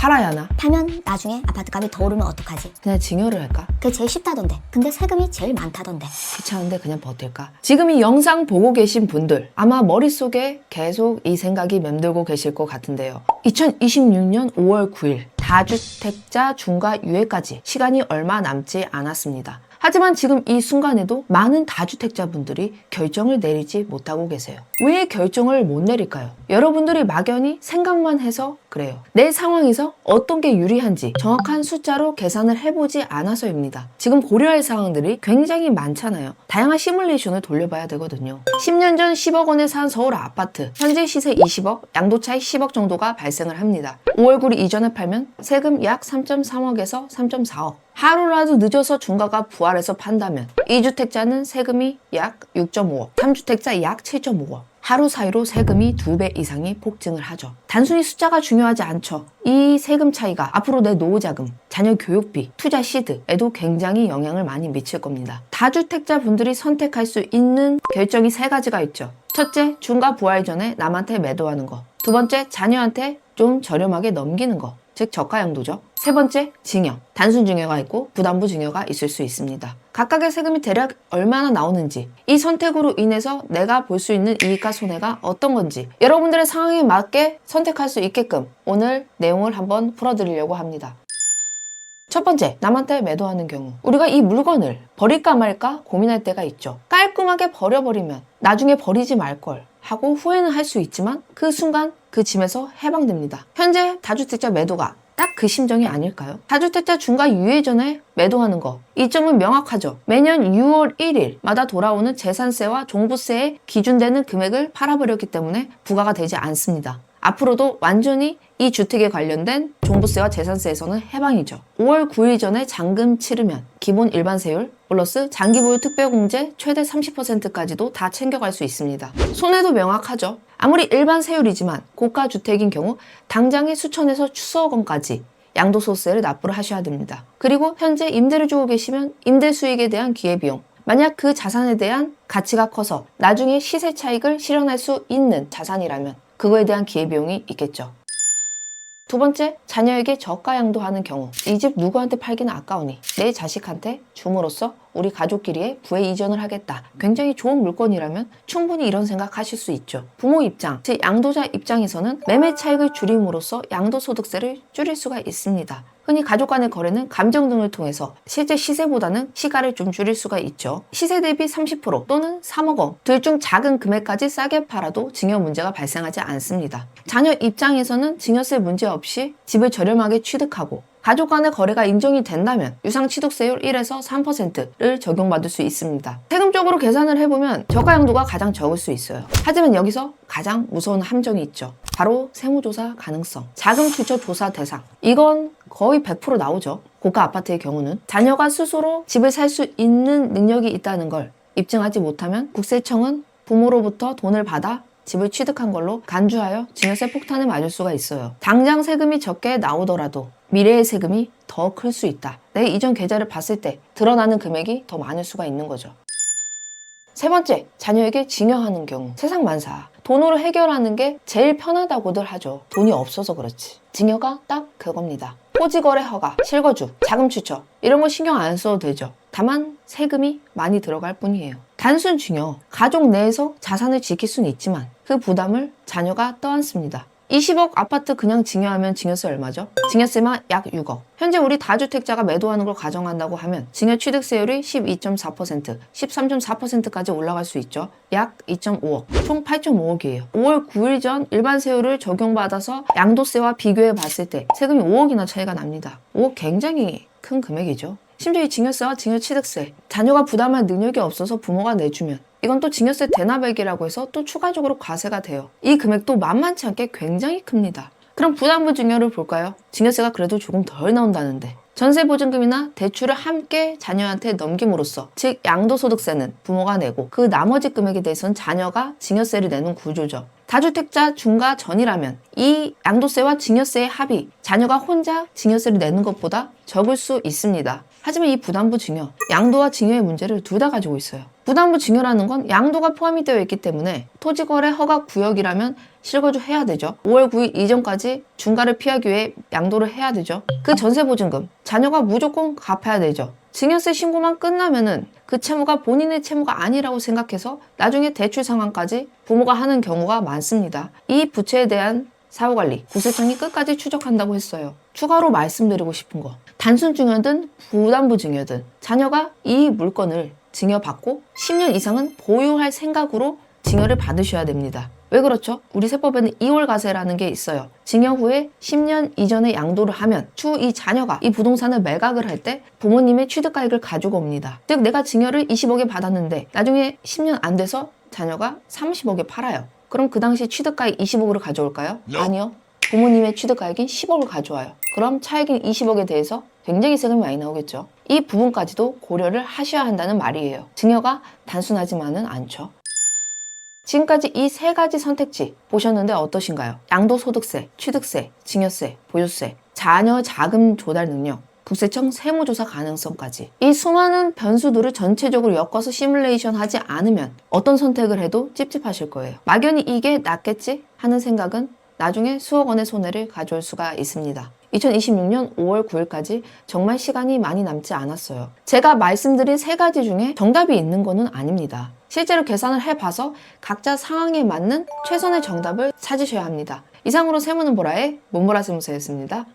팔아야 하나? 팔면 나중에 아파트값이 더 오르면 어떡하지? 그냥 증여를 할까? 그게 제일 쉽다던데. 근데 세금이 제일 많다던데. 귀찮은데 그냥 버틸까? 지금 이 영상 보고 계신 분들 아마 머릿속에 계속 이 생각이 맴돌고 계실 것 같은데요. 2026년 5월 9일 다주택자 중과 유예까지 시간이 얼마 남지 않았습니다. 하지만 지금 이 순간에도 많은 다주택자분들이 결정을 내리지 못하고 계세요. 왜 결정을 못 내릴까요? 여러분들이 막연히 생각만 해서 그래요. 내 상황에서 어떤 게 유리한지 정확한 숫자로 계산을 해보지 않아서입니다. 지금 고려할 사항들이 굉장히 많잖아요. 다양한 시뮬레이션을 돌려봐야 되거든요. 10년 전 10억 원에 산 서울 아파트, 현재 시세 20억, 양도차익 10억 정도가 발생을 합니다. 5월 9일 이전에 팔면 세금 약 3.3억에서 3.4억. 하루라도 늦어서 중과가 부활해서 판다면 2주택자는 세금이 약 6.5억, 3주택자 약 7.5억. 하루 사이로 세금이 2배 이상이 폭증을 하죠. 단순히 숫자가 중요하지 않죠. 이 세금 차이가 앞으로 내 노후자금, 자녀 교육비, 투자 시드에도 굉장히 영향을 많이 미칠 겁니다. 다주택자 분들이 선택할 수 있는 결정이 3가지가 있죠. 첫째, 중과 부활 전에 남한테 매도하는 거. 두 번째, 자녀한테 좀 저렴하게 넘기는 거. 즉 저가 양도죠. 세 번째, 증여. 단순 증여가 있고 부담부 증여가 있을 수 있습니다. 각각의 세금이 대략 얼마나 나오는지, 이 선택으로 인해서 내가 볼 수 있는 이익과 손해가 어떤 건지 여러분들의 상황에 맞게 선택할 수 있게끔 오늘 내용을 한번 풀어드리려고 합니다. 첫 번째, 남한테 매도하는 경우 우리가 이 물건을 버릴까 말까 고민할 때가 있죠. 깔끔하게 버려버리면 나중에 버리지 말걸 하고 후회는 할 수 있지만 그 순간 그 짐에서 해방됩니다. 현재 다주택자 매도가 딱 그 심정이 아닐까요? 다주택자 중과 유예 전에 매도하는 거, 이 점은 명확하죠. 매년 6월 1일마다 돌아오는 재산세와 종부세에 기준되는 금액을 팔아버렸기 때문에 부과가 되지 않습니다. 앞으로도 완전히 이 주택에 관련된 종부세와 재산세에서는 해방이죠. 5월 9일 전에 잔금 치르면 기본 일반 세율 플러스 장기보유 특별공제 최대 30%까지도 다 챙겨갈 수 있습니다. 손해도 명확하죠. 아무리 일반 세율이지만 고가 주택인 경우 당장에 수천에서 수억 원까지 양도소득세를 납부를 하셔야 됩니다. 그리고 현재 임대를 주고 계시면 임대 수익에 대한 기회비용, 만약 그 자산에 대한 가치가 커서 나중에 시세 차익을 실현할 수 있는 자산이라면 그거에 대한 기회비용이 있겠죠. 두 번째, 자녀에게 저가 양도하는 경우 이 집 누구한테 팔기는 아까우니 내 자식한테 줌으로써 우리 가족끼리의 부의 이전을 하겠다. 굉장히 좋은 물건이라면 충분히 이런 생각하실 수 있죠. 부모 입장, 즉 양도자 입장에서는 매매 차익을 줄임으로써 양도소득세를 줄일 수가 있습니다. 흔히 가족 간의 거래는 감정 등을 통해서 실제 시세보다는 시가를 좀 줄일 수가 있죠. 시세 대비 30% 또는 3억 원, 둘 중 작은 금액까지 싸게 팔아도 증여 문제가 발생하지 않습니다. 자녀 입장에서는 증여세 문제 없이 집을 저렴하게 취득하고 가족 간의 거래가 인정이 된다면 유상취득세율 1에서 3%를 적용받을 수 있습니다. 세금적으로 계산을 해보면 저가 양도가 가장 적을 수 있어요. 하지만 여기서 가장 무서운 함정이 있죠. 바로 세무조사 가능성, 자금 출처 조사 대상. 이건 거의 100% 나오죠. 고가 아파트의 경우는 자녀가 스스로 집을 살 수 있는 능력이 있다는 걸 입증하지 못하면 국세청은 부모로부터 돈을 받아 집을 취득한 걸로 간주하여 증여세 폭탄을 맞을 수가 있어요. 당장 세금이 적게 나오더라도 미래의 세금이 더 클 수 있다. 내 이전 계좌를 봤을 때 드러나는 금액이 더 많을 수가 있는 거죠. 세 번째, 자녀에게 증여하는 경우 세상 만사. 돈으로 해결하는 게 제일 편하다고들 하죠. 돈이 없어서 그렇지. 증여가 딱 그겁니다. 토지거래 허가, 실거주, 자금 출처 이런 거 신경 안 써도 되죠. 다만 세금이 많이 들어갈 뿐이에요. 단순 증여, 가족 내에서 자산을 지킬 수는 있지만 그 부담을 자녀가 떠안습니다. 20억 아파트 그냥 증여하면 증여세 얼마죠? 증여세만 약 6억. 현재 우리 다주택자가 매도하는 걸 가정한다고 하면 증여 취득세율이 12.4%, 13.4%까지 올라갈 수 있죠. 약 2.5억, 총 8.5억이에요. 5월 9일 전 일반 세율을 적용받아서 양도세와 비교해 봤을 때 세금이 5억이나 차이가 납니다. 5억 굉장히 큰 금액이죠. 심지어 이 증여세와 증여취득세, 자녀가 부담할 능력이 없어서 부모가 내주면 이건 또 증여세 대납액이라고 해서 또 추가적으로 과세가 돼요. 이 금액도 만만치 않게 굉장히 큽니다. 그럼 부담부 증여를 볼까요? 증여세가 그래도 조금 덜 나온다는데 전세보증금이나 대출을 함께 자녀한테 넘김으로써 즉 양도소득세는 부모가 내고 그 나머지 금액에 대해서는 자녀가 증여세를 내는 구조죠. 다주택자 중과 전이라면 이 양도세와 증여세의 합이 자녀가 혼자 증여세를 내는 것보다 적을 수 있습니다. 하지만 이 부담부 증여, 양도와 증여의 문제를 둘 다 가지고 있어요. 부담부 증여라는 건 양도가 포함이 되어 있기 때문에 토지거래 허가 구역이라면 실거주 해야 되죠. 5월 9일 이전까지 중과를 피하기 위해 양도를 해야 되죠. 그 전세보증금 자녀가 무조건 갚아야 되죠. 증여세 신고만 끝나면은 그 채무가 본인의 채무가 아니라고 생각해서 나중에 대출 상환까지 부모가 하는 경우가 많습니다. 이 부채에 대한 사후관리, 국세청이 끝까지 추적한다고 했어요. 추가로 말씀드리고 싶은 거, 단순 증여든 부담부 증여든 자녀가 이 물건을 증여받고 10년 이상은 보유할 생각으로 증여를 받으셔야 됩니다. 왜 그렇죠? 우리 세법에는 2월 가세라는 게 있어요. 증여 후에 10년 이전에 양도를 하면 추후 이 자녀가 이 부동산을 매각을 할 때 부모님의 취득가액을 가지고 옵니다. 즉 내가 증여를 20억에 받았는데 나중에 10년 안 돼서 자녀가 30억에 팔아요. 그럼 그 당시 취득가액 20억으로 가져올까요? 아니요. 부모님의 취득가액인 10억을 가져와요. 그럼 차액인 20억에 대해서 굉장히 세금이 많이 나오겠죠. 이 부분까지도 고려를 하셔야 한다는 말이에요. 증여가 단순하지만은 않죠. 지금까지 이 세 가지 선택지 보셨는데 어떠신가요? 양도소득세, 취득세, 증여세, 보유세, 자녀 자금 조달 능력, 국세청 세무조사 가능성까지 이 수많은 변수들을 전체적으로 엮어서 시뮬레이션 하지 않으면 어떤 선택을 해도 찝찝하실 거예요. 막연히 이게 낫겠지 하는 생각은 나중에 수억 원의 손해를 가져올 수가 있습니다. 2026년 5월 9일까지 정말 시간이 많이 남지 않았어요. 제가 말씀드린 세 가지 중에 정답이 있는 거는 아닙니다. 실제로 계산을 해봐서 각자 상황에 맞는 최선의 정답을 찾으셔야 합니다. 이상으로 세무는 보라의 문보라 세무서였습니다.